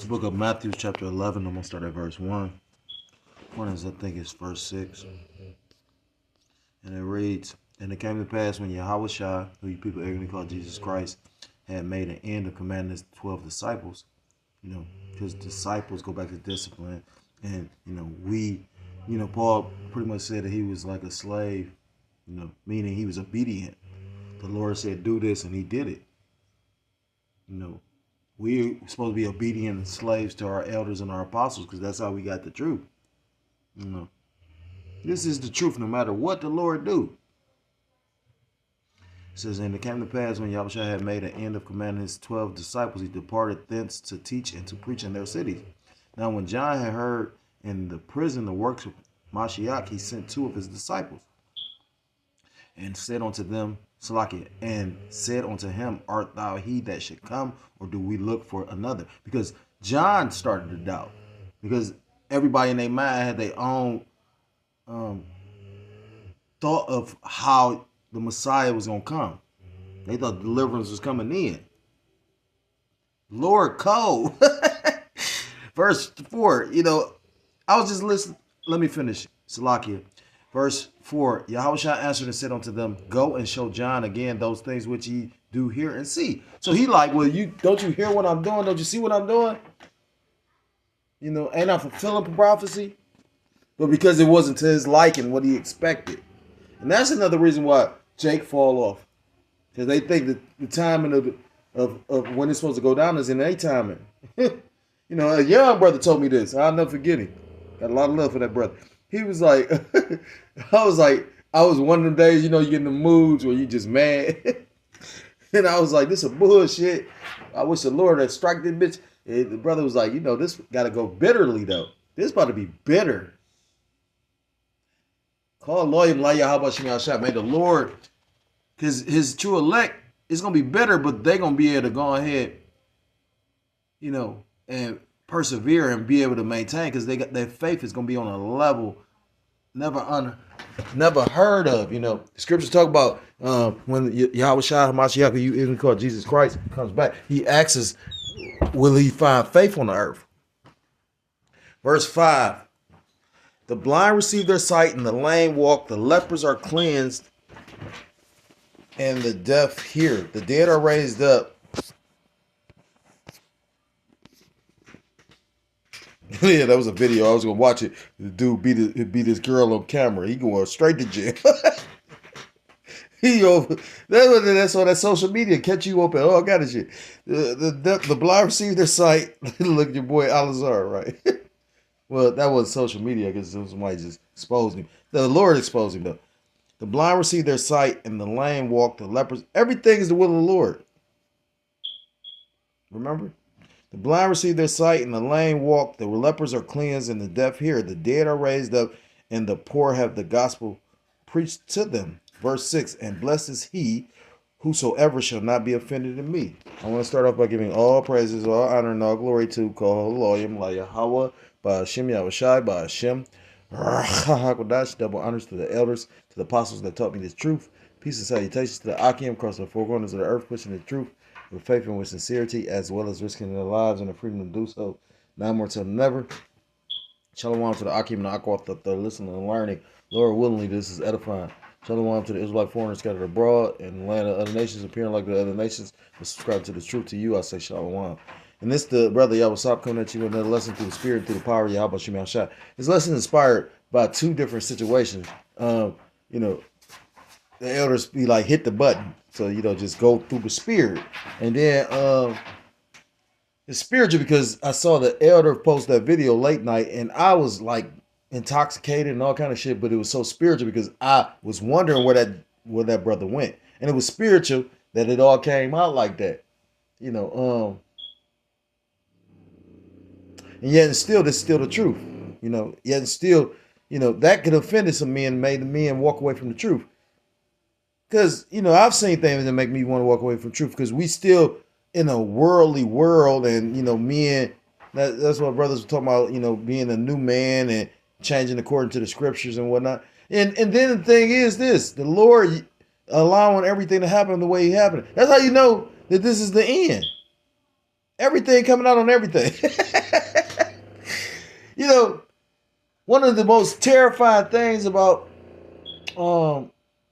the book of Matthew, chapter 11. I'm going to start at verse 1. One is, I think it's verse 6. And it reads, "And it came to pass when Yahushua, who you people ignorantly call Jesus Christ, had made an end of commanding his 12 disciples," because disciples go back to discipline. And, Paul pretty much said that he was like a slave, meaning he was obedient. The Lord said, do this, and he did it. We're supposed to be obedient slaves to our elders and our apostles because that's how we got the truth. This is the truth no matter what the Lord do. It says, "And it came to pass when Yahushua had made an end of commanding his 12 disciples, he departed thence to teach and to preach in their cities. Now when John had heard in the prison the works of Mashiach, he sent 2 of his disciples and said unto them, and said unto him, Art thou he that should come, or do we look for another?" Because John started to doubt. Because everybody in their mind had their own thought of how the Messiah was going to come. They thought deliverance was coming in. Lord cold. Verse 4, I was just listening. Let me finish. Salakia. Verse 4, Yahushua answered and said unto them, "Go and show John again those things which ye do hear and see." So he like, well, don't you hear what I'm doing? Don't you see what I'm doing? Ain't I fulfilling prophecy? But because it wasn't to his liking what he expected. And that's another reason why Jake fall off. Because they think that the timing of when it's supposed to go down is in their timing. A young brother told me this. I'll never forget him. Got a lot of love for that brother. He was like, I was one of them days, you get in the moods where you just mad. And I was like, this is bullshit. I wish the Lord had struck this bitch. And the brother was like, this got to go bitterly, though. This about to be bitter. Call loyim la Yahweh Shema Shah. May the Lord, because his true elect is going to be bitter, but they're going to be able to go ahead, and persevere and be able to maintain, because their faith is going to be on a level never heard of. The scriptures talk about when Yahweh Shah Hamashiach, who you even call Jesus Christ, comes back. He asks us, will he find faith on the earth? Verse 5. "The blind receive their sight, and the lame walk. The lepers are cleansed, and the deaf hear. The dead are raised up." Yeah, that was a video. I was gonna watch it. The dude beat this girl on camera. He going straight to jail. That's on that social media. Catch you up at all kind of shit. The blind receive their sight. Look at your boy Alazar, right? Well, that was social media because somebody just exposed him. The Lord exposed him though. "The blind receive their sight, and the lame walk. The lepers. Everything is the will of the Lord." Remember? "The blind receive their sight, and the lame walk. The lepers are cleansed, and the deaf hear. The dead are raised up, and the poor have the gospel preached to them." Verse 6, "And blessed is he whosoever shall not be offended in me." I want to start off by giving all praises, all honor, and all glory to Kol Loyim La Yahweh, Ba'Hashem Yahushai, Ba'Hashem Hakodash. Double honors to the elders, to the apostles that taught me this truth. Peace and salutations to the Akim across the four corners of the earth, pushing the truth with faith and with sincerity, as well as risking their lives and the freedom to do so. Now more till never. Shalom to the Akim and the Akwath that they're listening and learning. Lord willingly, this is edifying. Shalom to the Israelite foreigners scattered abroad in the land of other nations, appearing like the other nations, but subscribe to the truth. To you, I say shalom. And this the brother Yahweh coming at you with another lesson through the spirit, through the power of Yahweh Shema Shah. This lesson is inspired by 2 different situations. The elders be like, hit the button. So, just go through the spirit. And then it's spiritual because I saw the elder post that video late night, and I was like intoxicated and all kind of shit, but it was so spiritual because I was wondering where that brother went. And it was spiritual that it all came out like that. And yet and still, this is still the truth. Yet and still, that could offend some men, made the men walk away from the truth. Because, I've seen things that make me want to walk away from truth because we still in a worldly world, and, men, that's what brothers were talking about, being a new man and changing according to the scriptures and whatnot. And then the thing is this, the Lord allowing everything to happen the way he happened. That's how you know that this is the end. Everything coming out on everything. You know, one of the most terrifying things about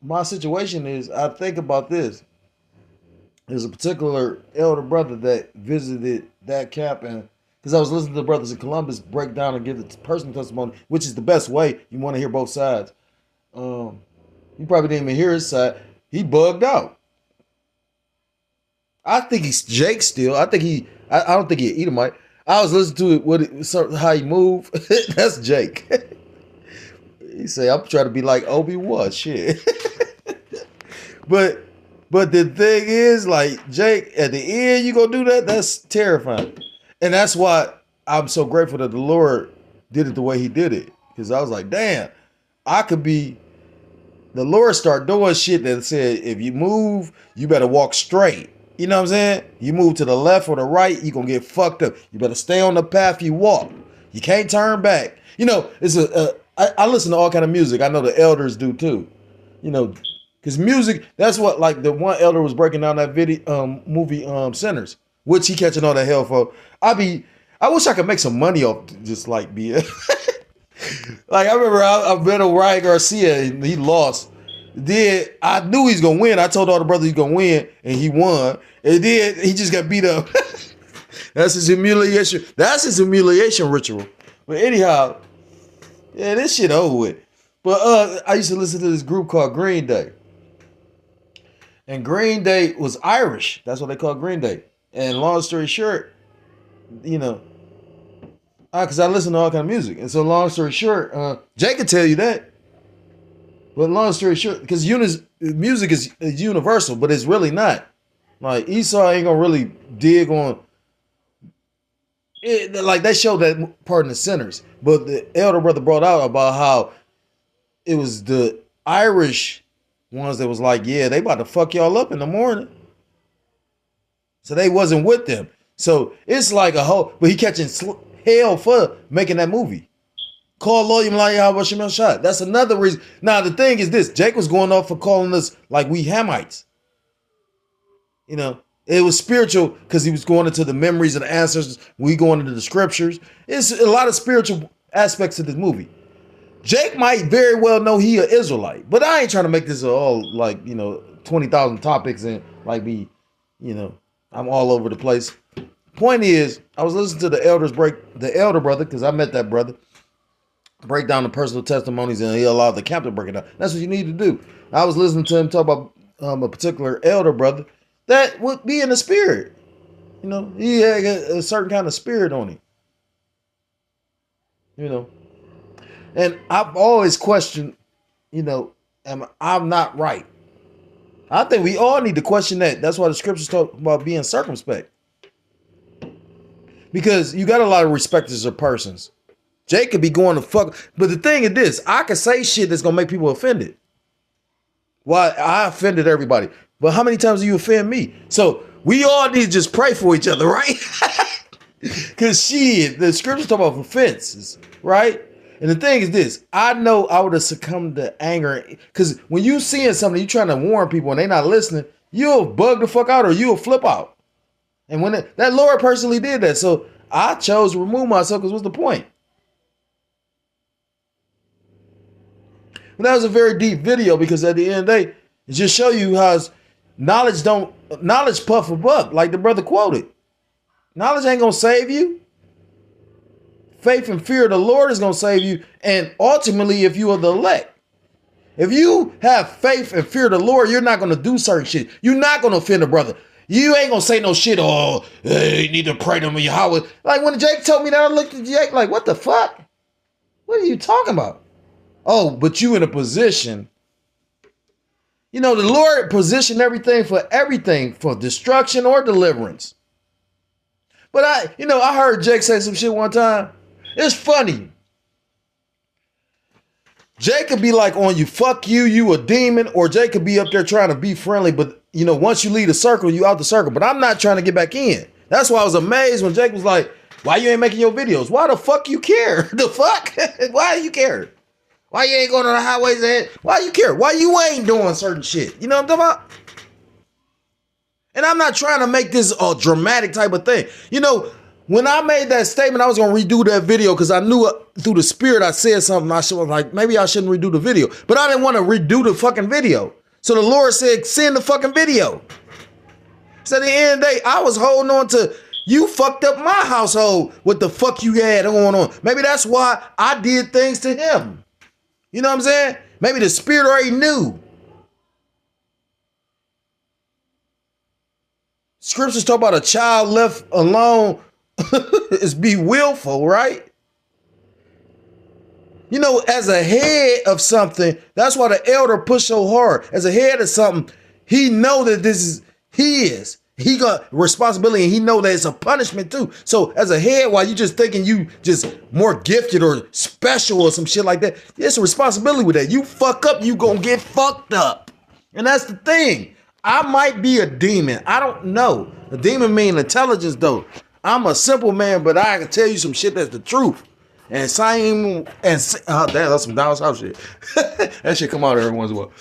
my situation is I think about this. There's a particular elder brother that visited that camp, and because I was listening to the brothers in Columbus break down and give the personal testimony, which is the best way. You want to hear both sides. You probably didn't even hear his side. He bugged out. I think he's Jake still. I don't think he's Edomite. I was listening to how he moved. That's Jake. He say, I'm trying to be like Obi-Wan. Shit. But the thing is, like, Jake, at the end, you gonna do that? That's terrifying. And that's why I'm so grateful that the Lord did it the way he did it. Because I was like, damn, the Lord start doing shit that said, if you move, you better walk straight. You know what I'm saying? You move to the left or the right, you're going to get fucked up. You better stay on the path you walk. You can't turn back. You know, I listen to all kind of music. I know the elders do too. You know, because music, that's what, like the one elder was breaking down that movie Sinners, which he catching all the hell for. I wish I could make some money off just like being. Like I remember I met Ryan Garcia and he lost. Then I knew he's gonna win. I told all the brothers he's gonna win, and he won. And then he just got beat up. That's his humiliation. That's his humiliation ritual. But anyhow, yeah, this shit over with. But I used to listen to this group called Green Day. And Green Day was Irish. That's what they call Green Day. And long story short, you know, because I listen to all kind of music. And so long story short, Jay can tell you that. But long story short, because music is universal, but it's really not. Like Esau ain't gonna really dig on it. Like they showed that part in the Sinners. But the elder brother brought out about how it was the Irish ones that was like, yeah, they about to fuck y'all up in the morning. So they wasn't with them. So it's like a whole, but he catching hell for making that movie. Call lawyer like Shemel shot. That's another reason. Now the thing is this: Jake was going off for calling us like we Hamites. You know, it was spiritual because he was going into the memories and the ancestors. We going into the scriptures. It's a lot of spiritual aspects to this movie. Jake might very well know he an Israelite, but I ain't trying to make this all like 20,000 topics and like be, I'm all over the place. Point is, I was listening to the elder brother, because I met that brother, break down the personal testimonies, and he allowed the captain to break it down. That's what you need to do. I was listening to him talk about a particular elder brother that would be in the spirit. He had a certain kind of spirit on him. And I've always questioned, I'm not right. I think we all need to question that. That's why the scriptures talk about being circumspect. Because you got a lot of respecters of persons. Jake could be going to fuck. But the thing is this, I could say shit that's going to make people offended. Why? I offended everybody. But how many times do you offend me? So we all need to just pray for each other, right? Because the scriptures talk about offenses, right? And the thing is this, I know I would have succumbed to anger. Because when you seeing something, you trying to warn people and they not listening, you'll bug the fuck out or you'll flip out. And when that Lord personally did that. So I chose to remove myself because what's the point? But that was a very deep video because at the end of the day, it just show you how knowledge puff a buck, like the brother quoted. Knowledge ain't gonna save you. Faith and fear of the Lord is gonna save you. And ultimately, if you are the elect, if you have faith and fear of the Lord, you're not gonna do certain shit. You're not gonna offend a brother. You ain't gonna say no shit. Oh, hey, you need to pray to me. How? Like when Jake told me that, I looked at Jake like, what the fuck? What are you talking about? Oh, but you in a position. The Lord positioned everything for destruction or deliverance. But I heard Jake say some shit one time. It's funny. Jake could be like on you, fuck you, you a demon, or Jake could be up there trying to be friendly, but once you leave the circle, you out the circle. But I'm not trying to get back in. That's why I was amazed when Jake was like, why you ain't making your videos? Why the fuck you care? The fuck? Why you care? Why you ain't going on the highways ahead? Why you care? Why you ain't doing certain shit? You know what I'm talking about? And I'm not trying to make this a dramatic type of thing. When I made that statement, I was going to redo that video because I knew through the spirit I said something. I was like, maybe I shouldn't redo the video. But I didn't want to redo the fucking video. So the Lord said, send the fucking video. So at the end of the day, I was holding on to, you fucked up my household. What the fuck you had going on? Maybe that's why I did things to him. You know what I'm saying? Maybe the spirit already knew. Scriptures talk about a child left alone is be willful, right? You know, as a head of something, that's why the elder push so hard. As a head of something, he know that this is, he got responsibility and he know that it's a punishment too. So as a head, while you just thinking you just more gifted or special or some shit like that, it's a responsibility with that. You fuck up, you gonna get fucked up. And that's the thing. I might be a demon. I don't know. A demon mean intelligence though. I'm a simple man, but I can tell you some shit that's the truth. And same, and damn, that's some Dallas House shit. That shit come out every once in a while.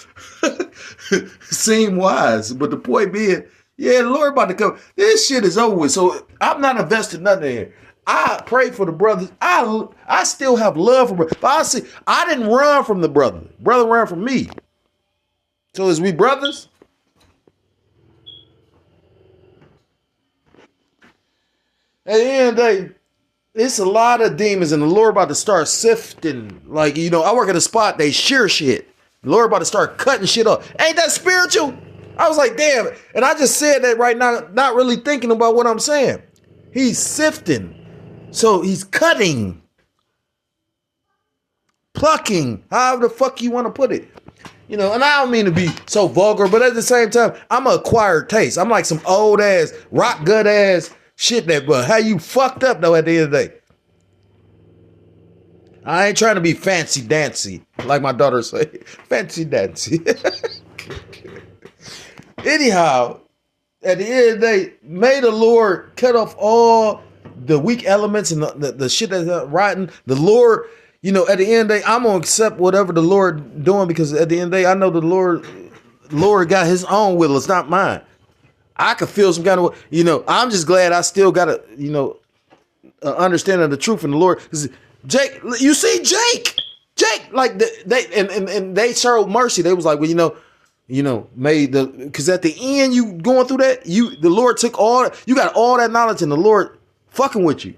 Seem wise, but the point being, yeah, the Lord about to come. This shit is over with. So I'm not invested nothing in here. I pray for the brothers. I still have love for brothers. But I didn't run from the brother. Brother ran from me. So is we brothers? At the end of the day, it's a lot of demons, and the Lord about to start sifting. Like, you know, I work at a spot, they shear shit. The Lord about to start cutting shit up. Ain't that spiritual? I was like, damn. And I just said that right now, not really thinking about what I'm saying. He's sifting. So he's cutting, plucking, however the fuck you want to put it. You know, and I don't mean to be so vulgar, but at the same time, I'm an acquired taste. I'm like some old ass, rock gut ass shit that, but how you fucked up though at the end of the day. I ain't trying to be fancy dancy, like my daughter say. Fancy dancy. Anyhow, at the end of the day, may the Lord cut off all the weak elements and the shit that's rotten. The Lord, you know, at the end of the day, I'm gonna accept whatever the Lord doing, because at the end of the day, I know the Lord got his own will. It's not mine. I could feel some kind of, you know, I'm just glad I still got a, you know, understanding of the truth in the Lord. Jake, you see Jake, like they showed mercy. They was like, well, you know, made the, because at the end you going through that, the Lord took all, you got all that knowledge and the Lord fucking with you.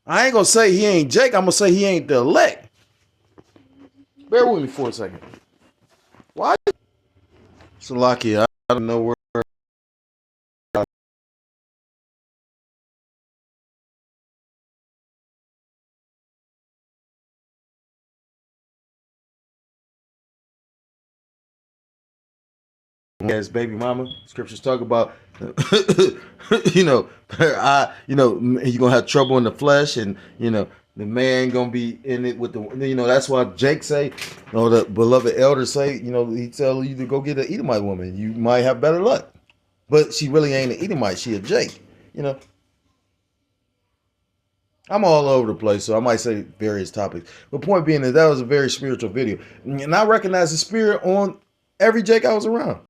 I ain't gonna say he ain't Jake. I'm gonna say he ain't the elect. Bear with me for a second. Why? Salakia, I don't know where. As baby mama, scriptures talk about, you know, you're gonna have trouble in the flesh, and you know the man gonna be in it with the, you know, that's why Jake say, or the beloved elder say, you know, he tell you to go get an Edomite woman, you might have better luck, but she really ain't an Edomite, she a Jake, you know. I'm all over the place, so I might say various topics. But point being that was a very spiritual video, and I recognize the spirit on every Jake I was around.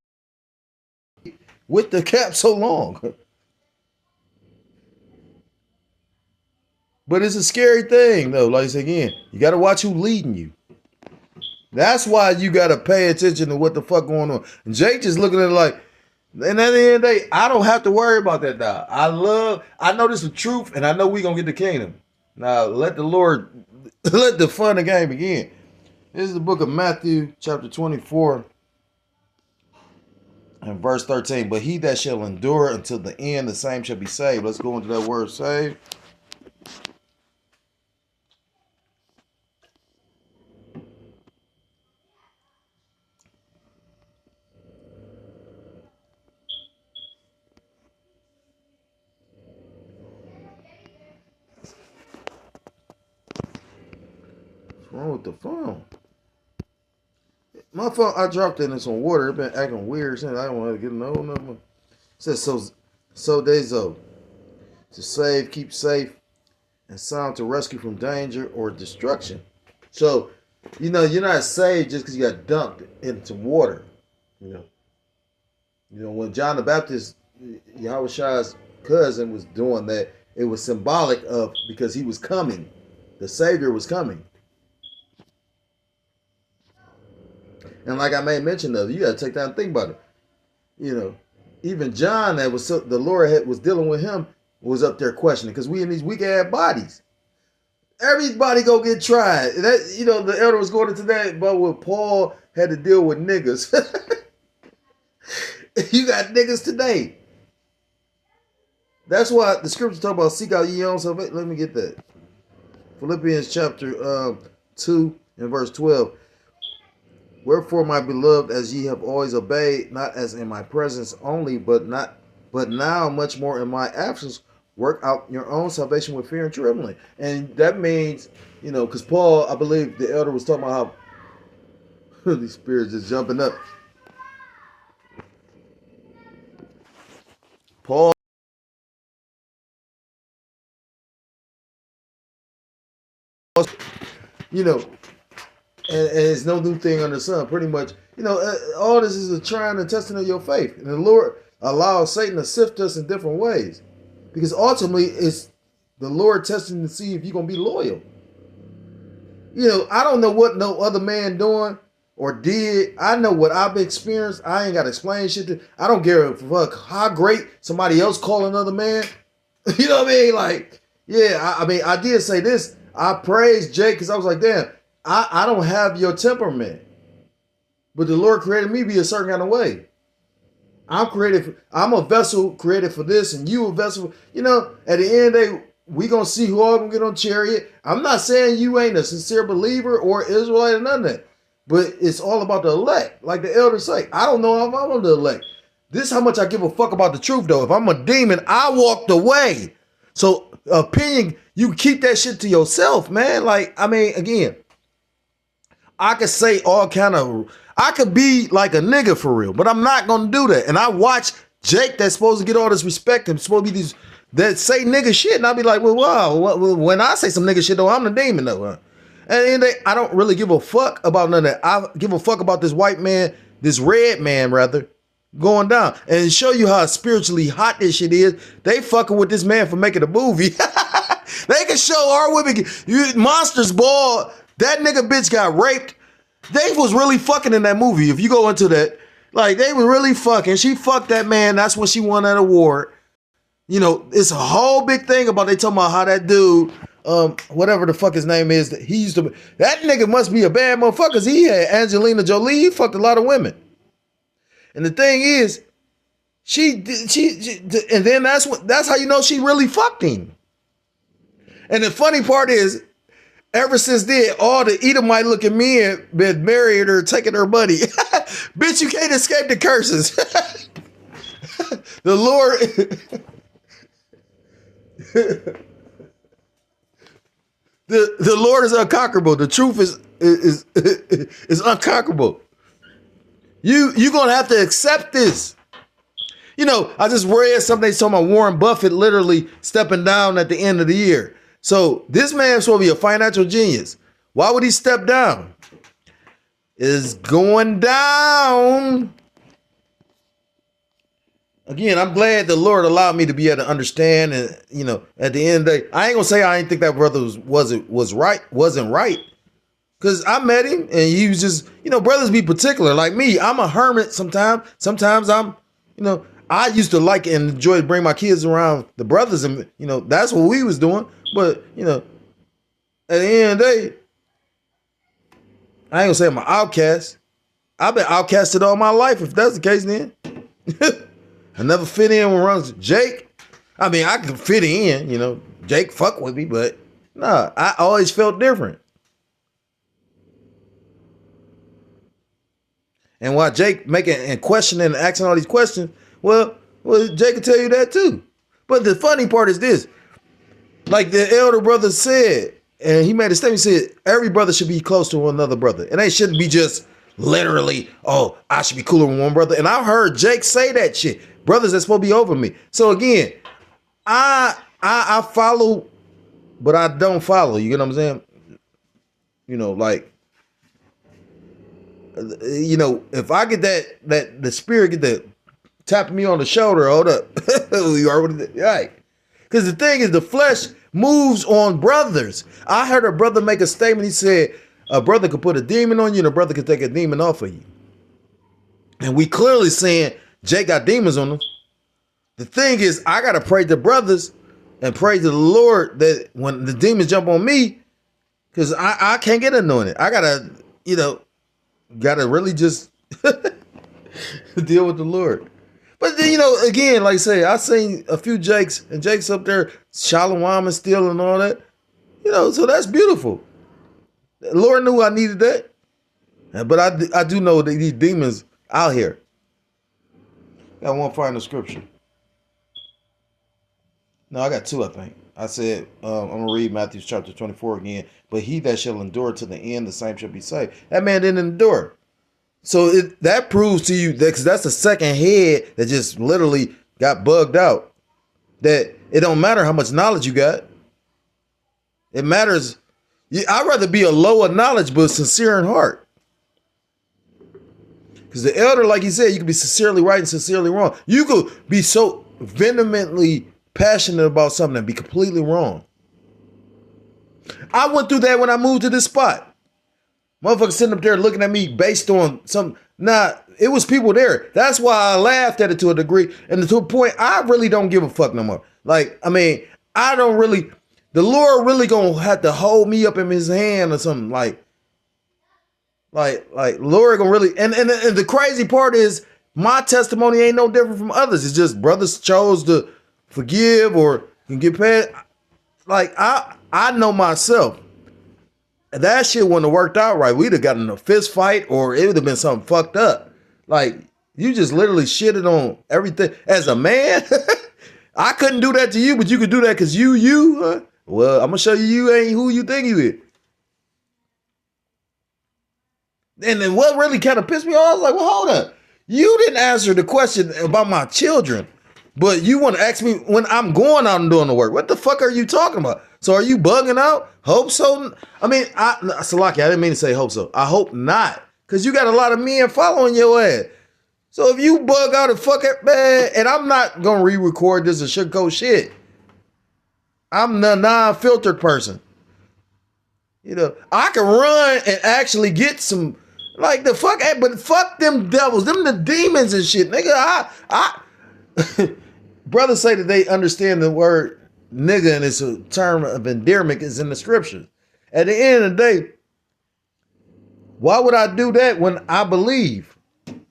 With the cap so long. But it's a scary thing, though. Like I said again, you got to watch who leading you. That's why you got to pay attention to what the fuck going on. And Jake just looking at it like, and at the end of the day, I don't have to worry about that now. I know this is the truth, and I know we going to get the kingdom. Now, let the Lord, let the fun of the game begin. This is the book of Matthew, chapter 24. And verse 13, but he that shall endure until the end, the same shall be saved. Let's go into that word saved. What's wrong with the phone? My phone, I dropped it in some water. It's been acting weird since I don't want to get no number. It says so they to save, keep safe, and sound to rescue from danger or destruction. So, you know, you're not saved just because you got dumped into water. You know, when John the Baptist, Yahweh Shai's cousin was doing that, it was symbolic of because he was coming. The Savior was coming. And like I made mention of, you got to take time and think about it. You know, even John, that was the Lord was dealing with him, was up there questioning because we in these weak ass bodies. Everybody go get tried. That the elder was going into that, but when Paul had to deal with niggas, you got niggas today. That's why the scripture talk about seek out ye own salvation. Let me get that. Philippians chapter 2 and verse 12. Wherefore, my beloved, as ye have always obeyed, not as in my presence only, but now much more in my absence, work out your own salvation with fear and trembling. And that means, because Paul, I believe the elder was talking about how these spirits just jumping up. Paul, and it's no new thing under the sun. Pretty much, all this is a trying and testing of your faith. And the Lord allows Satan to sift us in different ways. Because ultimately, it's the Lord testing to see if you're going to be loyal. I don't know what no other man doing or did. I know what I've experienced. I ain't got to explain shit to. I don't give a fuck how great somebody else call another man. You know what I mean? Like, yeah, I did say this. I praised Jake because I was like, damn, I don't have your temperament. But the Lord created me to be a certain kind of way. I'm a vessel created for this, and you a vessel. At the end of the day, we gonna see who all gonna get on chariot. I'm not saying you ain't a sincere believer or Israelite or none of that, but it's all about the elect. Like the elders say, I don't know if I'm the elect. This is how much I give a fuck about the truth, though. If I'm a demon, I walked away. So opinion, you keep that shit to yourself, man. Like, again, I could say all kind of. I could be like a nigga for real, but I'm not gonna do that. And I watch Jake that's supposed to get all this respect and supposed to be these that say nigga shit, and I'll be like, well, wow. When I say some nigga shit though, I'm the demon though. Huh? And I don't really give a fuck about none of that. I give a fuck about this white man, this red man rather, going down and show you how spiritually hot this shit is. They fucking with this man for making a movie. They can show our women monsters ball. That nigga bitch got raped. They was really fucking in that movie. If you go into that, like they were really fucking. She fucked that man. That's when she won that award. It's a whole big thing about they talking about how that dude, whatever the fuck his name is, that he used to. That nigga must be a bad motherfucker. 'Cause he had Angelina Jolie. He fucked a lot of women. And the thing is, she and then that's how you know she really fucked him. And the funny part is, ever since then, all the Edomite looking men been marrying her, taking her money. Bitch, you can't escape the curses. The Lord. the Lord is unconquerable. The truth is unconquerable. You gonna have to accept this. I just read something talking about Warren Buffett literally stepping down at the end of the year. So this man's supposed to be a financial genius. Why would he step down? It's going down. Again, I'm glad the Lord allowed me to be able to understand, and at the end of the day, I ain't gonna say I ain't think that brother wasn't right, because I met him and he was just, brothers be particular. Like me, I'm a hermit sometimes. Sometimes I'm, I used to like and enjoy to bring my kids around the brothers, and that's what we was doing. But at the end of the day, I ain't gonna say I'm an outcast. I've been outcasted all my life. If that's the case, then I never fit in with runs. Jake, I could fit in. Jake fuck with me, but nah, I always felt different. And while Jake making and questioning and asking all these questions, well, Jake can tell you that too. But the funny part is this. Like the elder brother said, and he made a statement, he said, every brother should be close to another brother. And they shouldn't be just literally, oh, I should be cooler with one brother. And I've heard Jake say that shit. Brothers that's supposed to be over me. So again, I follow, but I don't follow. You get what I'm saying? If I get that the spirit get tapping me on the shoulder. Hold up. You already right. Because the thing is, the flesh moves on brothers. I heard a brother make a statement. He said, a brother could put a demon on you and a brother could take a demon off of you. And we clearly saying Jay got demons on him. The thing is, I got to pray to brothers and pray to the Lord that when the demons jump on me, because I can't get anointed. I got to, got to really just deal with the Lord. But then, again, like I say, I seen a few Jakes and Jake's up there, Shalom and still and all that. So that's beautiful. The Lord knew I needed that. But I do know that these demons out here. Got one final scripture. No, I got two, I think. I said, I'm going to read Matthew chapter 24 again. But he that shall endure to the end, the same shall be saved. That man didn't endure. So that proves to you that, because that's the second head that just literally got bugged out, that it don't matter how much knowledge you got. It matters. I'd rather be a low of knowledge but sincere in heart. Because the elder, like he said, you could be sincerely right and sincerely wrong. You could be so vehemently passionate about something and be completely wrong. I went through that when I moved to this spot. Motherfuckers sitting up there looking at me based on some. Nah, it was people there. That's why I laughed at it to a degree. And to a point, I really don't give a fuck no more. Like, I don't really. The Lord really gonna have to hold me up in his hand or something. Like Lord gonna really. And the crazy part is, my testimony ain't no different from others. It's just brothers chose to forgive or can get past. Like, I know myself. That shit wouldn't have worked out right. We'd have gotten in a fist fight or it would have been something fucked up. Like, you just literally shitted on everything. As a man, I couldn't do that to you, but you could do that because you. Well, I'm going to show you ain't who you think you is. And then what really kind of pissed me off, I was like, well, hold up. You didn't answer the question about my children, but you want to ask me when I'm going out and doing the work. What the fuck are you talking about? So are you bugging out? Hope so. Salaki, I didn't mean to say hope so. I hope not. Because you got a lot of men following your ass. So if you bug out and fuck it, man, and I'm not going to re-record this or sugarcoat shit. I'm the non-filtered person. I can run and actually get some, like the fuck, but fuck them devils, them the demons and shit. Nigga, brothers say that they understand the word nigga and it's a term of endearment is in the scriptures. At the end of the day, why would I do that when I believe?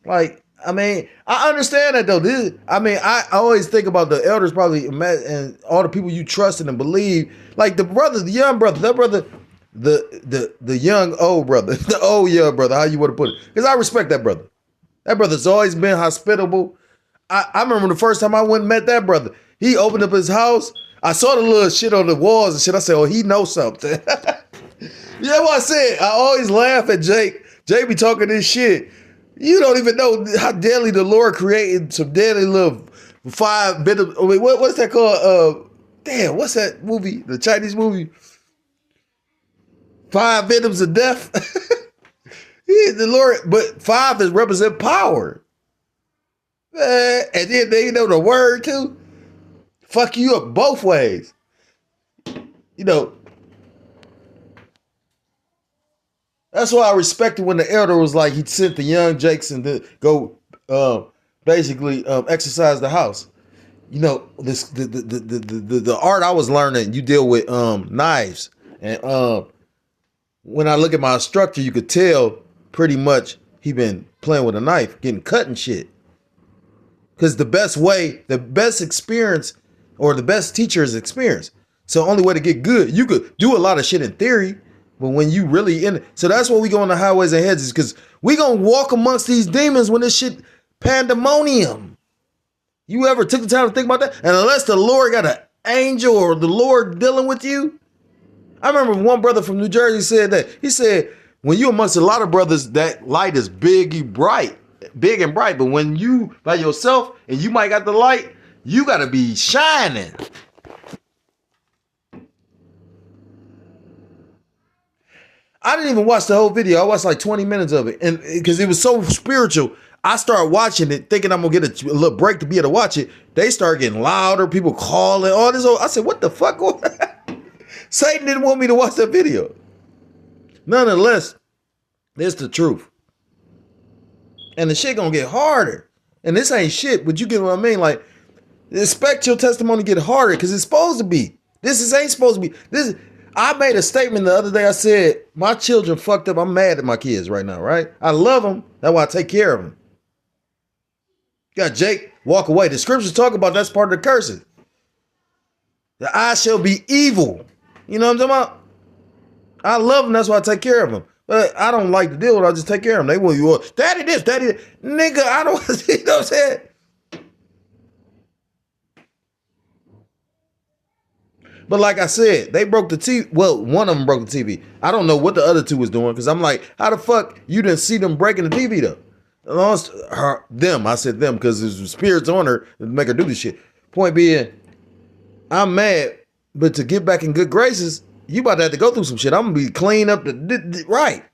Like, I understand that though. I always think about the elders probably and all the people you trusted and believe. Like the brother, the young brother, that brother, the young old brother, the old young brother, how you want to put it. Because I respect that brother. That brother's always been hospitable. I remember the first time I went and met that brother. He opened up his house. I saw the little shit on the walls and shit. I said, oh, he knows something. Yeah, what I said. I always laugh at Jake. Jake be talking this shit. You don't even know how deadly the Lord created some deadly little 5 bit of. What's that called? What's that movie? The Chinese movie? 5 victims of death. The Lord, but 5 is represent power. And then they know the word too. Fuck you up both ways. That's why I respected when the elder was like, he sent the young Jackson to go basically exercise the house. This the art I was learning, you deal with knives. And when I look at my instructor, you could tell pretty much he been playing with a knife, getting cut and shit. Because the best experience, or the best teacher is experience. So the only way to get good, you could do a lot of shit in theory, but when you really in it, so that's why we go on the highways and hedges, because we gonna walk amongst these demons when this shit pandemonium. You ever took the time to think about that? And unless the Lord got an angel or the Lord dealing with you. I remember one brother from New Jersey said that. He said, when you amongst a lot of brothers, that light is big and bright. But when you by yourself and you might got the light, you got to be shining. I didn't even watch the whole video. I watched like 20 minutes of it. And because it was so spiritual, I start watching it, thinking I'm gonna get a little break to be able to watch it. They start getting louder, people calling, all this. I said, what the fuck? Satan didn't want me to watch that video. Nonetheless, it's the truth. And the shit gonna get harder. And this ain't shit, but you get what I mean? Like, expect your testimony to get harder because it's supposed to be. Ain't supposed to be. I made a statement the other day. I said, my children fucked up. I'm mad at my kids right now, right? I love them. That's why I take care of them. Got Jake walk away. The scriptures talk about that's part of the curses. The eye shall be evil. You know what I'm talking about? I love them. That's why I take care of them. But I don't like to deal with it. I just take care of them. They want you, daddy this, daddy that. Nigga, I don't, you know what I'm saying? But like I said, they broke the TV. Well, one of them broke the TV. I don't know what the other two was doing because I'm like, how the fuck you didn't see them breaking the TV though? I said them because there's spirits on her to make her do this shit. Point being, I'm mad, but to get back in good graces, you about to have to go through some shit. I'm gonna be clean up right.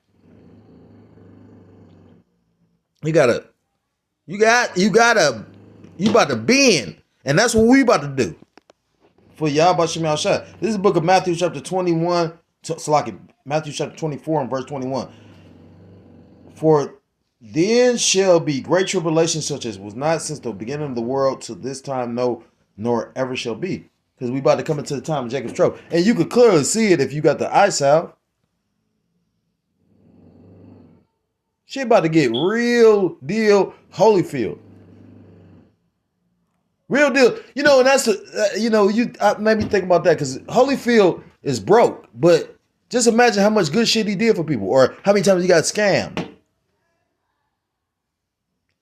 You about to bend, and that's what we about to do. For Yahweh Shemel Shah. This is the book of Matthew chapter 21, Matthew chapter 24 and verse 21. For then shall be great tribulation such as was not since the beginning of the world to this time, no, nor ever shall be. Because we about to come into the time of Jacob's trouble. And you could clearly see it if you got the eye salve. Shit about to get real deal Holyfield. Real deal. You know, and that's, I made me think about that because Holyfield is broke. But just imagine how much good shit he did for people or how many times he got scammed.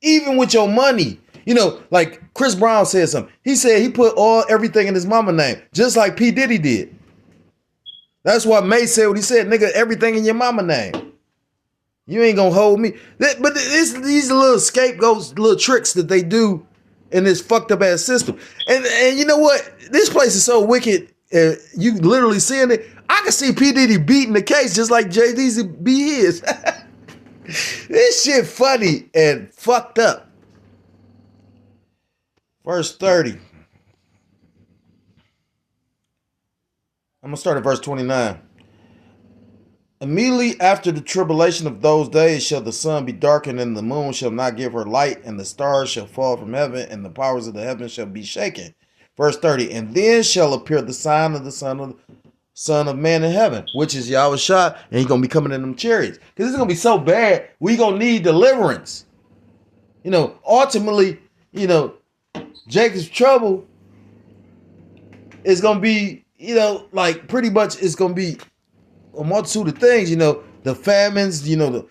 Even with your money. You know, like Chris Brown said something. He said he put everything in his mama name, just like P. Diddy did. That's why May said what he said, nigga, everything in your mama name. You ain't gonna hold me. But these little scapegoats, little tricks that they do in this fucked up ass system. And you know what? This place is so wicked. You literally seeing it. I can see P. Diddy beating the case just like Jay-Z beat his. This shit funny and fucked up. Verse 30. I'm going to start at verse 29. Immediately after the tribulation of those days shall the sun be darkened, and the moon shall not give her light, and the stars shall fall from heaven, and the powers of the heavens shall be shaken. Verse 30. And then shall appear the sign of the Son of Man in heaven, which is Yahweh Shah, and he's going to be coming in them chariots. Because it's going to be so bad, we going to need deliverance. You know, ultimately, you know, Jacob's trouble is going to be, you know, like pretty much it's going to be a multitude of things, you know, the famines, the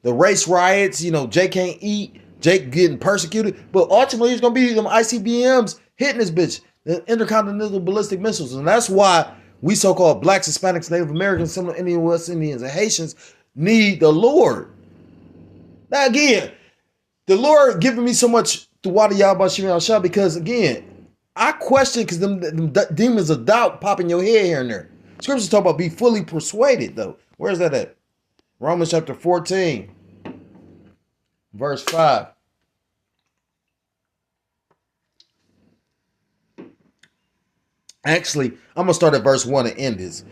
race riots, Jake can't eat, Jake getting persecuted, but ultimately it's going to be them ICBMs hitting this bitch, the intercontinental ballistic missiles. And that's why we so-called blacks, Hispanics, Native Americans, some Indian, West Indians, and Haitians need the Lord. Now again, the Lord giving me so much to water Yahweh Shemel Shah because again, I question because them demons of doubt pop in your head here and there. Scriptures talk about be fully persuaded though. Where's that at? Romans chapter 14, verse 5. Actually, I'm going to start at verse 1 and end this.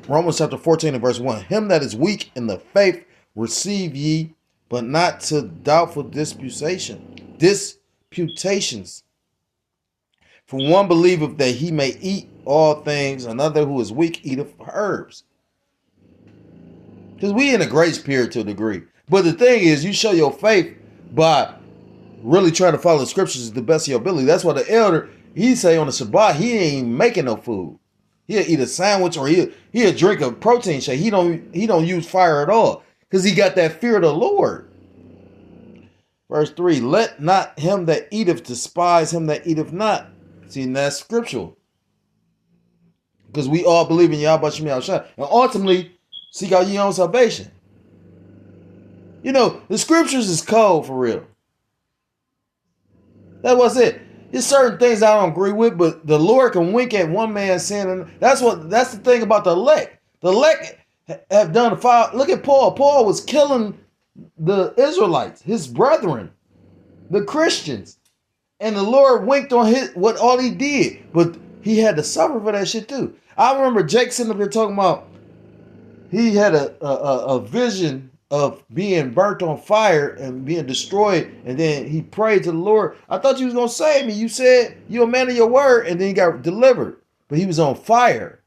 Romans chapter 14 and verse 1. Him that is weak in the faith receive ye, but not to doubtful disputations. For one believeth that he may eat all things, another who is weak eateth herbs. Because we in a grace period to a degree. But the thing is, you show your faith by really trying to follow the scriptures to the best of your ability. That's why the elder, he say on the Shabbat, he ain't making no food. He'll eat a sandwich or he'll drink a protein shake. He don't use fire at all. Because he got that fear of the Lord. Verse 3, let not him that eateth despise him that eateth not. See, and that's scriptural. Because we all believe in Yahweh Shemel Shah. And ultimately, seek out your own salvation. You know, the scriptures is cold for real. That was it. There's certain things I don't agree with, but the Lord can wink at one man's sin. And that's the thing about the elect. The elect have done a foul. Look at Paul. Paul was killing the Israelites, his brethren. the Christians. And the Lord winked on what all he did. But he had to suffer for that shit too. I remember Jake sitting up here talking about he had a vision of being burnt on fire and being destroyed, and then he prayed to the Lord. I thought you was gonna save me. You said you're a man of your word, and then he got delivered. But he was on fire.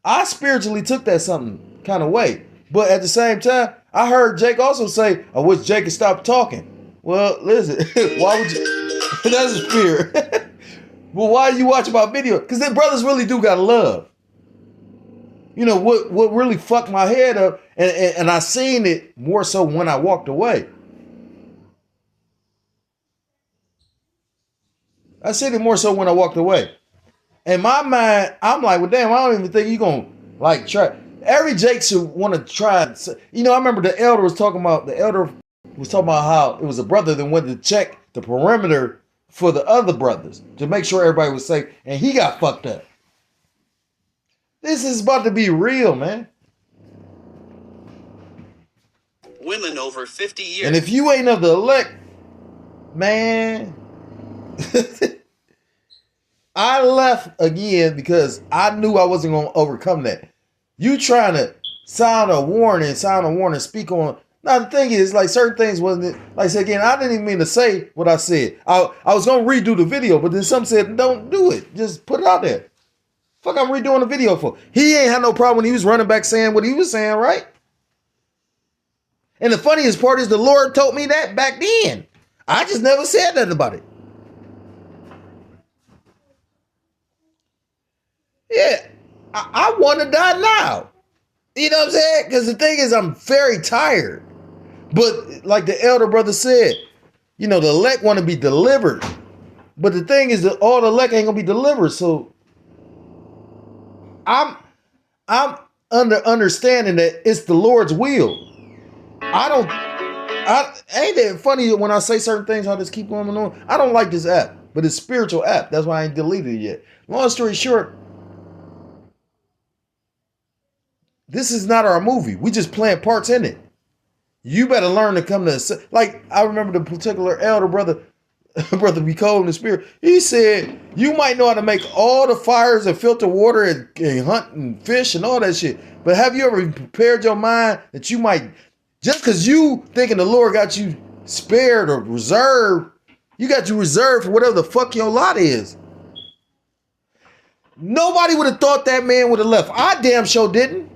I spiritually took that something kind of way. But at the same time, I heard Jake also say, I wish Jake could stop talking. Well, listen, why would you? That's a spirit. Well, why do you watch my video? Because them brothers really do got love. You know, what really fucked my head up, and I seen it more so when I walked away. I seen it more so when I walked away. In my mind, I'm like, well, damn, I don't even think you're going to, like, try. Every Jake should want to try. You know, I remember the elder was talking about how it was a brother that went to check the perimeter for the other brothers to make sure everybody was safe, and he got fucked up. This is about to be real, man. Women over 50 years. And if you ain't of the elect, man, I left again because I knew I wasn't going to overcome that. You trying to sound a warning, speak on. Now, the thing is, like, certain things wasn't, like I said again, I didn't even mean to say what I said. I was going to redo the video, but then some said, don't do it. Just put it out there. Fuck, I'm redoing the video for. He ain't had no problem when he was running back saying what he was saying, right? And the funniest part is the Lord told me that back then. I just never said nothing about it. Yeah, I want to die now. You know what I'm saying? Because the thing is, I'm very tired. But like the elder brother said, you know, the elect want to be delivered. But the thing is that all the elect ain't going to be delivered. So I'm under understanding that it's the Lord's will. Ain't that funny when I say certain things, how this keep going on? I don't like this app, but it's a spiritual app. That's why I ain't deleted it yet. Long story short, this is not our movie. We just playing parts in it. You better learn to come to, like, I remember the particular elder brother, Brother Be Cold in the Spirit. He said, you might know how to make all the fires and filter water and hunt and fish and all that shit. But have you ever prepared your mind that you might, just because you thinking the Lord got you spared or reserved, you got you reserved for whatever the fuck your lot is. Nobody would have thought that man would have left. I damn sure didn't.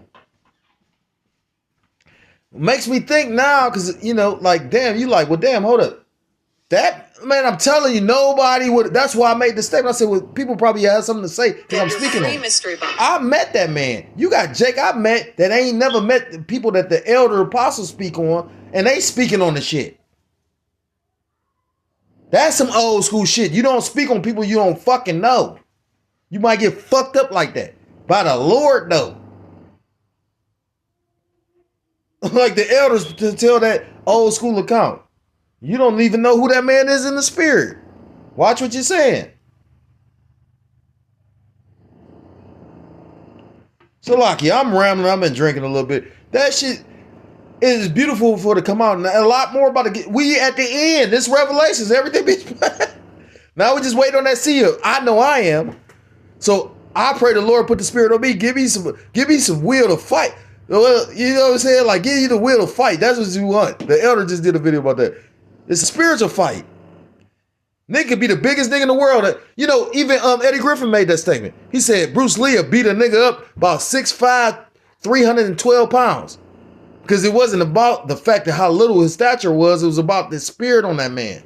Makes me think now, because, you know, like, damn, you like, well, damn, hold up. That, man, I'm telling you, nobody would. That's why I made the statement. I said, well, people probably have something to say because I'm speaking on. I met that man. You got Jake I met that ain't never met the people that the elder apostles speak on, and they speaking on the shit. That's some old school shit. You don't speak on people you don't fucking know. You might get fucked up like that. By the Lord, though. Like the elders to tell that old school account. You don't even know who that man is in the spirit. Watch what you're saying. So, Lucky, I'm rambling. I've been drinking a little bit. That shit is beautiful for to come out. And a lot more about to get. We at the end. This Revelations. Everything be. Now we just wait on that seal. I know I am. So I pray the Lord put the spirit on me. Give me some will to fight. Well, you know what I'm saying? Like, give you the will to fight. That's what you want. The elder just did a video about that. It's a spiritual fight. Nigga could be the biggest nigga in the world. You know, even Eddie Griffin made that statement. He said Bruce Lee beat a nigga up about 6'5", 312 pounds. Because it wasn't about the fact of how little his stature was. It was about the spirit on that man.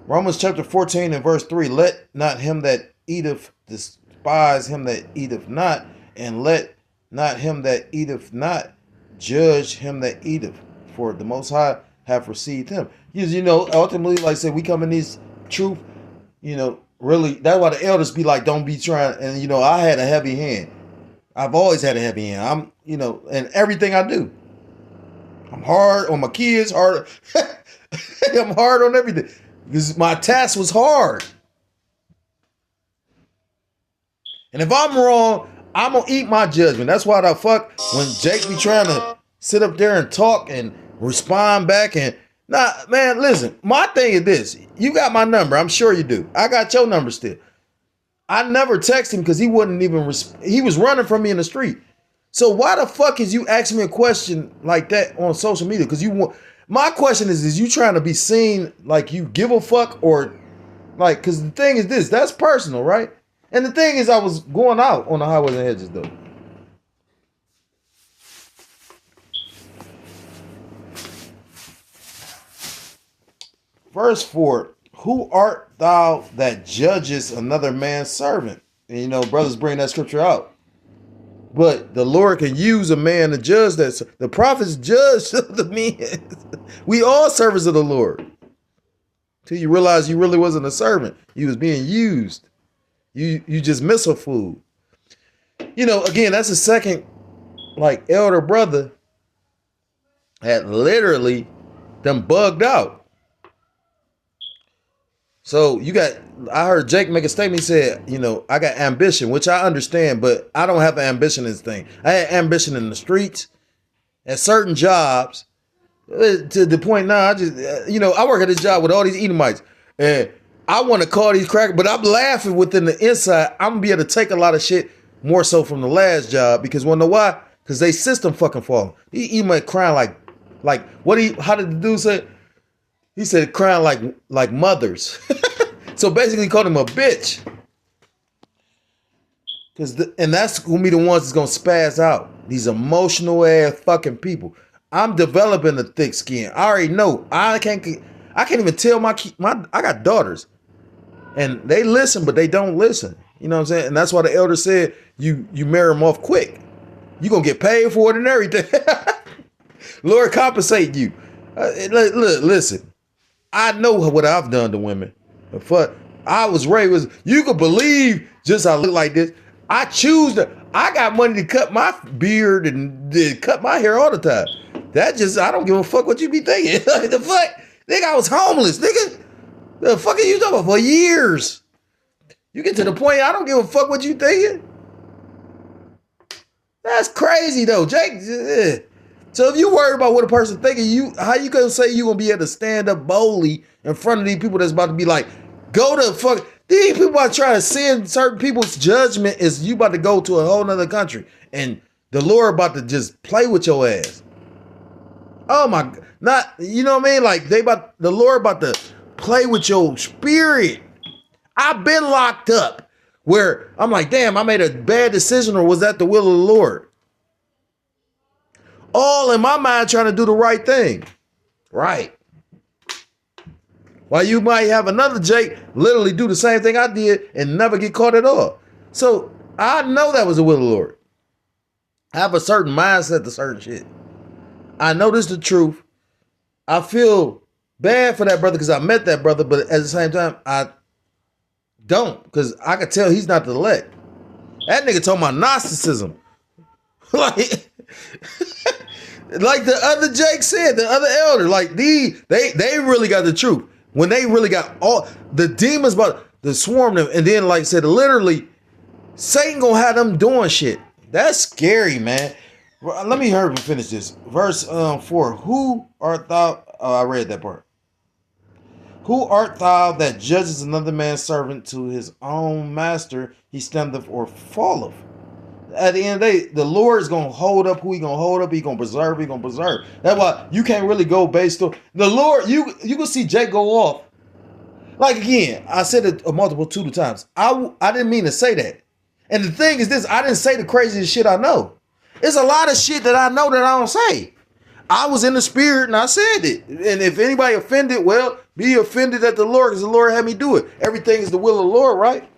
Romans chapter 14 and verse 3. Let not him that eateth despise him that eateth not, and let not him that eateth not judge him that eateth, for the Most High have received him. You know, ultimately, like I said, we come in this truth, you know, really, that's why the elders be like, don't be trying, and you know, I had a heavy hand. I've always had a heavy hand. I'm, you know, and everything I do. I'm hard on my kids, hard. I'm hard on everything. Because my task was hard. And if I'm wrong, I'm going to eat my judgment. That's why the fuck when Jake be trying to sit up there and talk and respond back. And nah, man, listen, my thing is this. You got my number. I'm sure you do. I got your number still. I never text him because he wouldn't even, he was running from me in the street. So why the fuck is you asking me a question like that on social media? Because you want, my question is you trying to be seen like you give a fuck or like, because the thing is this, that's personal, right? And the thing is I was going out on the highways and hedges though. Verse 4, who art thou that judgest another man's servant? And you know, brothers bring that scripture out. But the Lord can use a man to judge that. The prophets judge the men. We all servants of the Lord. Till you realize you really wasn't a servant. You was being used. You just miss a fool. You know, again, that's the second, like, elder brother had literally them bugged out. So you got, I heard Jake make a statement. He said, you know, I got ambition, which I understand, but I don't have ambition in this thing. I had ambition in the streets, at certain jobs, to the point now, I just, you know, I work at this job with all these Edomites, and I want to call these crackers, but I'm laughing within the inside. I'm going to be able to take a lot of shit more so from the last job, because wanna know why? Because they system fucking falling. He Edomite crying like, what how did the dude say? He said crying like mothers. So basically he called him a bitch. And that's gonna be the ones that's gonna spaz out. These emotional ass fucking people. I'm developing a thick skin. I already know. I can't even tell my I got daughters. And they listen, but they don't listen. You know what I'm saying? And that's why the elder said you marry them off quick. You're gonna get paid for it and everything. Lord compensate you. Look, listen. I know what I've done to women. Fuck, I was raised. You could believe just I look like this. I got money to cut my beard and cut my hair all the time. I don't give a fuck what you be thinking. The fuck? Nigga, I was homeless. Nigga, the fuck are you talking about for years? You get to the point, I don't give a fuck what you thinking. That's crazy though, Jake. So if you worry about what a person thinking, how you gonna say you gonna be able to stand up boldly in front of these people that's about to be like, go to fuck. These people are trying to send certain people's judgment is you about to go to a whole nother country and the Lord about to just play with your ass. Oh my, not, you know what I mean? Like the Lord about to play with your spirit. I've been locked up where I'm like, damn, I made a bad decision, or was that the will of the Lord? All in my mind trying to do the right thing. Right. While you might have another Jake literally do the same thing I did and never get caught at all. So I know that was the will of the Lord. I have a certain mindset to certain shit. I know this is the truth. I feel bad for that brother because I met that brother, but at the same time, I don't, because I could tell he's not the elect. That nigga talking about Gnosticism. Like the other Jake said, the other elder, like they really got the truth. When they really got all the demons about to swarm them, and then like I said, literally, Satan gonna have them doing shit. That's scary, man. Let me hurry and finish this. Verse 4. Who art thou? Oh, I read that part. Who art thou that judges another man's servant to his own master? He standeth or falleth. At the end of the day, the Lord is going to hold up who he going to hold up. He going to preserve. He going to preserve. That's why you can't really go based on the Lord. You can see Jake go off. Like again, I said it a multitude of times. I didn't mean to say that. And the thing is this, I didn't say the craziest shit I know. There's a lot of shit that I know that I don't say. I was in the spirit and I said it. And if anybody offended, well, be offended at the Lord because the Lord had me do it. Everything is the will of the Lord, right?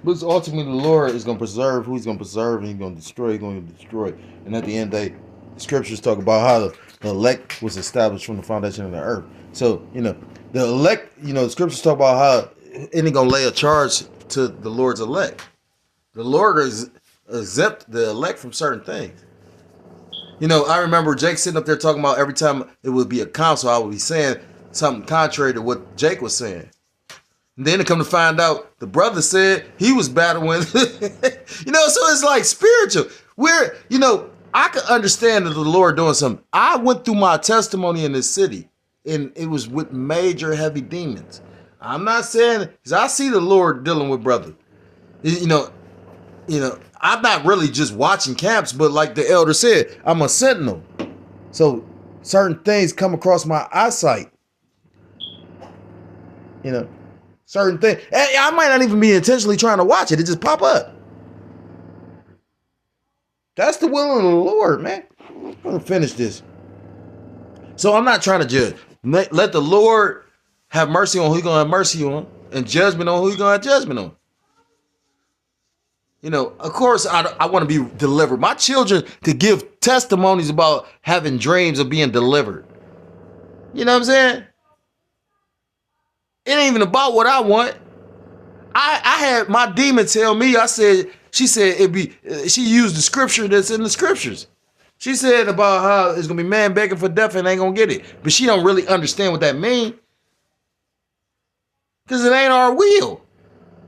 But ultimately, the Lord is going to preserve who he's going to preserve, and he's going to destroy, he's going to destroy. And at the end of the day, the scriptures talk about how the elect was established from the foundation of the earth. So, the elect, the scriptures talk about how any going to lay a charge to the Lord's elect. The Lord is exempt the elect from certain things. I remember Jake sitting up there talking about every time it would be a council, I would be saying, something contrary to what Jake was saying. And then to come to find out, the brother said he was battling. So it's like spiritual. I could understand that the Lord doing something. I went through my testimony in this city, and it was with major heavy demons. I'm not saying, because I see the Lord dealing with brother. I'm not really just watching camps, but like the elder said, I'm a sentinel. So certain things come across my eyesight. Certain things. I might not even be intentionally trying to watch it. It just pop up. That's the will of the Lord, man. I'm going to finish this. So I'm not trying to judge. Let the Lord have mercy on who he's going to have mercy on, and judgment on who he's going to have judgment on. Of course, I want to be delivered. My children could give testimonies about having dreams of being delivered. You know what I'm saying? It ain't even about what I want. I had my demon tell me, she used the scripture that's in the scriptures. She said about how it's going to be man begging for death and ain't going to get it. But she don't really understand what that means. Because it ain't our will.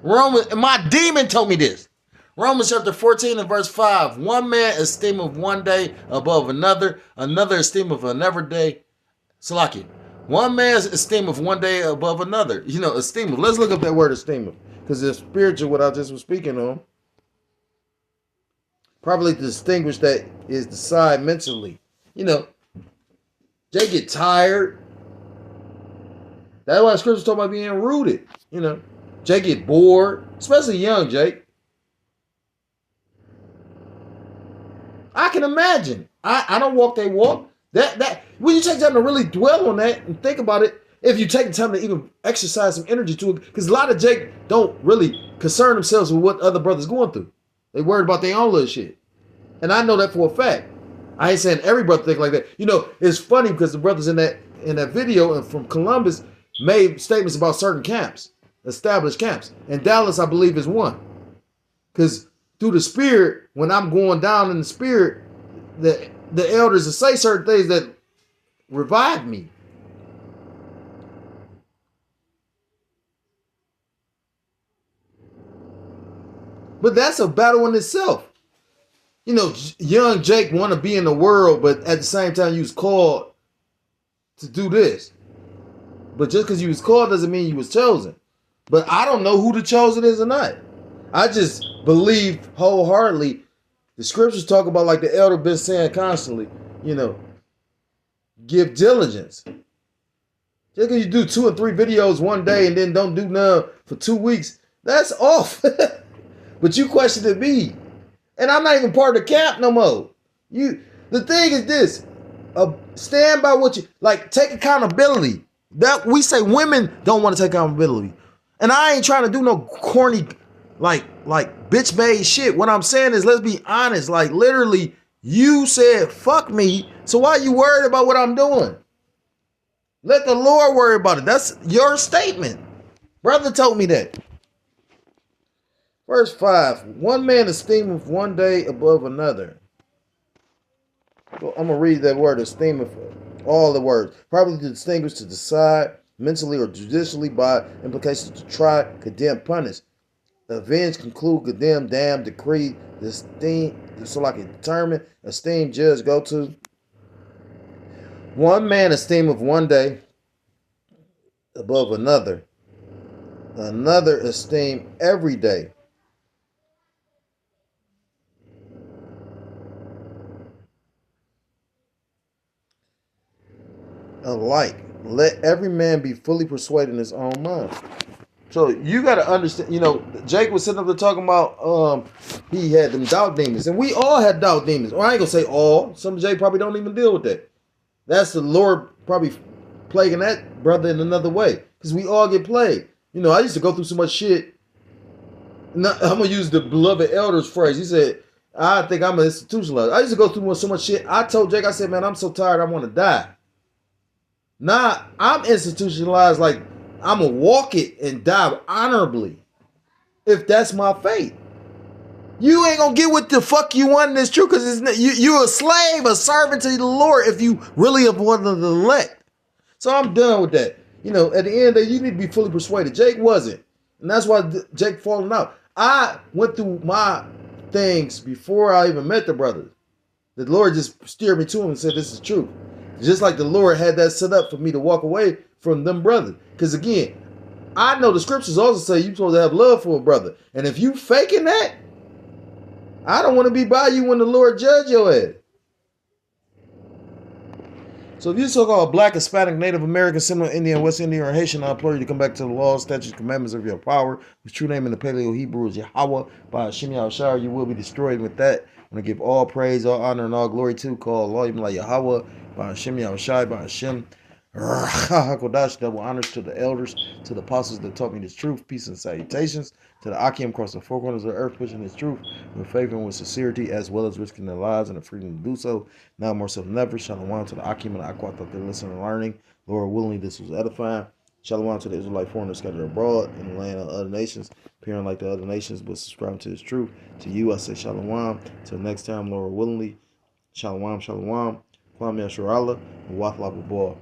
My demon told me this. Romans chapter 14 and verse 5. One man esteemeth one day above another, another esteemeth another day. Salaki. One man's esteemeth one day above another. Esteemeth. Let's look up that word esteemeth. Because it's spiritual, what I just was speaking on. Probably to distinguish that is decide mentally. They get tired. That's why the scriptures talk about being rooted. Jay get bored, especially young Jake. I can imagine. I don't walk they walk. That when you take time to really dwell on that and think about it, if you take the time to even exercise some energy to it, because a lot of Jake don't really concern themselves with what other brothers going through. They worried about their own little shit. And I know that for a fact. I ain't saying every brother think like that. It's funny because the brothers in that video and from Columbus made statements about certain camps, established camps. And Dallas, I believe, is one. Because through the spirit, when I'm going down in the spirit, the elders will say certain things that revive me. But that's a battle in itself. Young Jake want to be in the world, but at the same time, you was called to do this. But just because you was called doesn't mean you was chosen. But I don't know who the chosen is or not. I just believe wholeheartedly. The scriptures talk about, like the elder been saying constantly, give diligence. Just because you do 2 or 3 videos one day and then don't do none for 2 weeks, that's off. But you questioned me. And I'm not even part of the camp no more. The thing is this. Stand by what you like. Take accountability. That we say women don't want to take accountability. And I ain't trying to do no corny like bitch made shit. What I'm saying is, let's be honest. Like literally, you said fuck me. So why are you worried about what I'm doing? Let the Lord worry about it. That's your statement. Brother told me that. Verse 5. One man esteemeth one day above another. Well, I'm going to read that word, esteemeth, all the words. Probably to distinguish, to decide, mentally or judicially, by implication, to try, condemn, punish, avenge, conclude, condemn, damn, decree, esteem, so like it determine, esteem, judge, go to. One man esteemeth one day above another. Another esteem every day. Alike, let every man be fully persuaded in his own mind. So you got to understand, Jake was sitting up there talking about he had them doubt demons, and we all had doubt demons. Or I ain't gonna say all. Some Jake probably don't even deal with that. That's the Lord probably plaguing that brother in another way, because we all get plagued. I used to go through so much shit. I'm gonna use the beloved elder's phrase. He said, "I think I'm an institutionalized." I used to go through so much shit. I told Jake, I said, "Man, I'm so tired. I want to die." Nah, I'm institutionalized, like I'm going to walk it and die honorably if that's my fate. You ain't going to get what the fuck you want in this truth, because you're a slave, a servant to the Lord if you really are one of the elect. So I'm done with that. At the end of the day, you need to be fully persuaded. Jake wasn't. And that's why Jake falling out. I went through my things before I even met the brothers. The Lord just steered me to him and said, this is true. Just like the Lord had that set up for me to walk away from them brothers. Because again, I know the scriptures also say you're supposed to have love for a brother. And if you faking that, I don't want to be by you when the Lord judge your ass. So if you're so-called Black, Hispanic, Native American, Seminole Indian, West Indian, or Haitian, I implore you to come back to the laws, statutes, commandments of your power, whose true name in the Paleo Hebrew is Yahweh. By Hashem Yahushua, you will be destroyed. With that, I'm going to give all praise, all honor, and all glory to call Allah, even like Yahweh, by Hashem Yahushua, by Hashem HaKodash, double honors to the elders, to the apostles that taught me this truth, peace and salutations, to the Akim across the four corners of the earth, pushing this truth with faith and with sincerity, as well as risking their lives and the freedom to do so. Now more so than ever, shalom to the Akim and the Aquat that they're listening and learning. Lord willingly, this was edifying. Shalom to the Israelite foreigners scattered abroad in the land of other nations, appearing like the other nations, but subscribing to this truth. To you, I say shalom. Till next time, Lord willingly. Shalom, shalom. Kwame Asherallah, and Wath Lababah.